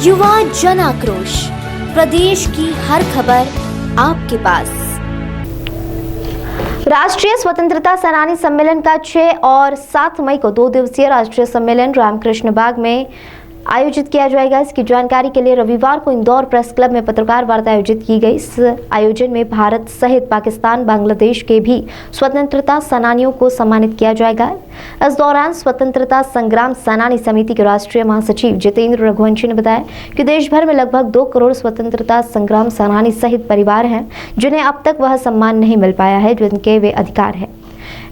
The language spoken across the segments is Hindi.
युवा जन आक्रोश, प्रदेश की हर खबर आपके पास। राष्ट्रीय स्वतंत्रता सेनानी सम्मेलन का 6 और 7 मई को 2 दिवसीय राष्ट्रीय सम्मेलन रामकृष्ण बाग में आयोजित किया जाएगा। इसकी जानकारी के लिए रविवार को इंदौर प्रेस क्लब में पत्रकार वार्ता आयोजित की गई। इस आयोजन में भारत सहित पाकिस्तान, बांग्लादेश के भी स्वतंत्रता सेनानियों को सम्मानित किया जाएगा। इस दौरान स्वतंत्रता संग्राम सेनानी समिति के राष्ट्रीय महासचिव जितेंद्र रघुवंशी ने बताया कि देश भर में लगभग 2 करोड़ स्वतंत्रता संग्राम सेनानी सहित परिवार हैं, जिन्हें अब तक वह सम्मान नहीं मिल पाया है, जिनके वे अधिकार हैं।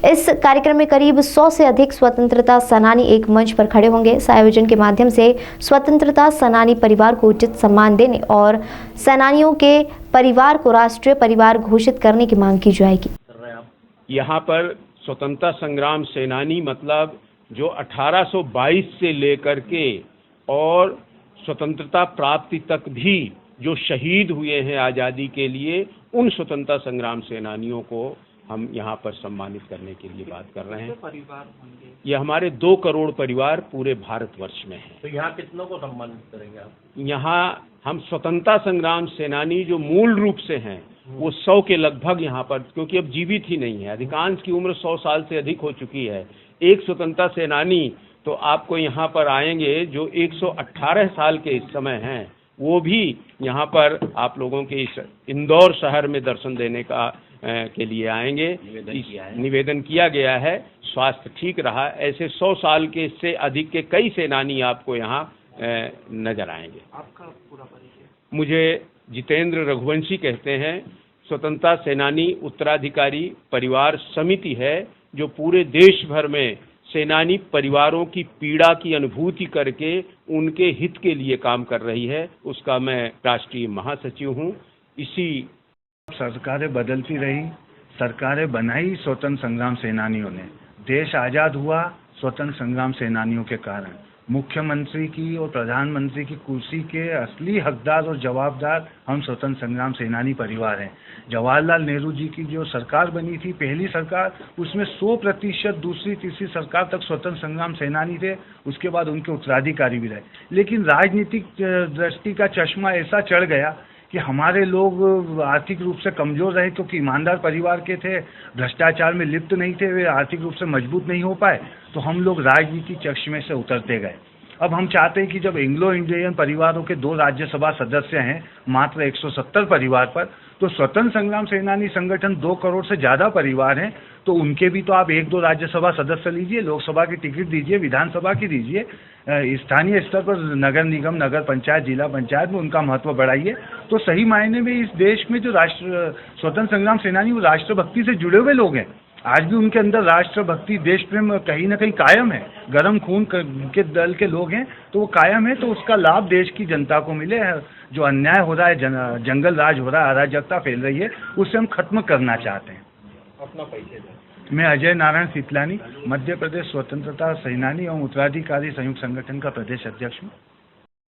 इस कार्यक्रम में करीब 100 से अधिक स्वतंत्रता सेनानी एक मंच पर खड़े होंगे। इस आयोजन के माध्यम से स्वतंत्रता सेनानी परिवार को उचित सम्मान देने और सेनानियों के परिवार को राष्ट्रीय परिवार घोषित करने की मांग की जाएगी। यहाँ पर स्वतंत्रता संग्राम सेनानी मतलब जो 1822 से लेकर के और स्वतंत्रता प्राप्ति तक भी जो शहीद हुए हैं आज़ादी के लिए, उन स्वतंत्रता संग्राम सेनानियों को हम यहाँ पर सम्मानित करने के लिए बात कर रहे हैं। परिवार होंगे? ये हमारे 2 करोड़ परिवार पूरे भारतवर्ष में हैं। तो यहाँ कितनों को सम्मानित करेंगे आप? यहाँ हम स्वतंत्रता संग्राम सेनानी जो मूल रूप से हैं वो 100 के लगभग यहाँ पर, क्योंकि अब जीवित ही नहीं है, अधिकांश की उम्र 100 साल से अधिक हो चुकी है। एक स्वतंत्रता सेनानी तो आपको यहाँ पर आएंगे जो 118 साल के इस समय हैं, वो भी यहाँ पर आप लोगों के इस इंदौर शहर में दर्शन देने के लिए आएंगे। निवेदन किया गया है। स्वास्थ्य ठीक रहा, ऐसे 100 साल के से अधिक के कई सेनानी आपको यहाँ नजर आएंगे। आपका पूरा परिचय? मुझे जितेंद्र रघुवंशी कहते हैं। स्वतंत्रता सेनानी उत्तराधिकारी परिवार समिति है जो पूरे देश भर में सेनानी परिवारों की पीड़ा की अनुभूति करके उनके हित के लिए काम कर रही है। उसका मैं राष्ट्रीय महासचिव हूँ। इसी सरकारें बदलती रही, सरकारें बनाई स्वतंत्र संग्राम सेनानियों ने। देश आज़ाद हुआ स्वतंत्र संग्राम सेनानियों के कारण। मुख्यमंत्री की और प्रधानमंत्री की कुर्सी के असली हकदार और जवाबदार हम स्वतंत्र संग्राम सेनानी परिवार हैं। जवाहरलाल नेहरू जी की जो सरकार बनी थी, पहली सरकार, उसमें 100% दूसरी तीसरी सरकार तक स्वतंत्र संग्राम सेनानी थे। उसके बाद उनके उत्तराधिकारी भी रहे। लेकिन राजनीतिक दृष्टि का चश्मा ऐसा चढ़ गया कि हमारे लोग आर्थिक रूप से कमज़ोर रहे, क्योंकि ईमानदार परिवार के थे, भ्रष्टाचार में लिप्त नहीं थे, वे आर्थिक रूप से मजबूत नहीं हो पाए, तो हम लोग राजनीतिक चश्मे से उतरते गए। अब हम चाहते हैं कि जब एंग्लो इंडियन परिवारों के 2 राज्यसभा सदस्य हैं मात्र 170 परिवार पर, तो स्वतंत्र संग्राम सेनानी संगठन 2 करोड़ से ज़्यादा परिवार हैं, तो उनके भी तो आप 1-2 राज्यसभा सदस्य लीजिए, लोकसभा की टिकट दीजिए, विधानसभा की दीजिए, स्थानीय स्तर पर नगर निगम, नगर पंचायत, जिला पंचायत में उनका महत्व बढ़ाइए। तो सही मायने में इस देश में जो स्वतंत्र संग्राम सेनानी वो राष्ट्रभक्ति से जुड़े हुए लोग हैं। आज भी उनके अंदर राष्ट्रभक्ति, देश प्रेम कहीं ना कहीं कायम है। गर्म खून के दल के लोग हैं, तो वो कायम है। तो उसका लाभ देश की जनता को मिले। जो अन्याय हो रहा है, जंगल राज हो रहा है, अराजकता फैल रही है, उसे हम खत्म करना चाहते हैं। अपना परिचय दें। मैं अजय नारायण सितलानी, मध्य प्रदेश स्वतंत्रता सेनानी एवं उत्तराधिकारी संयुक्त संगठन का प्रदेश अध्यक्ष हूँ।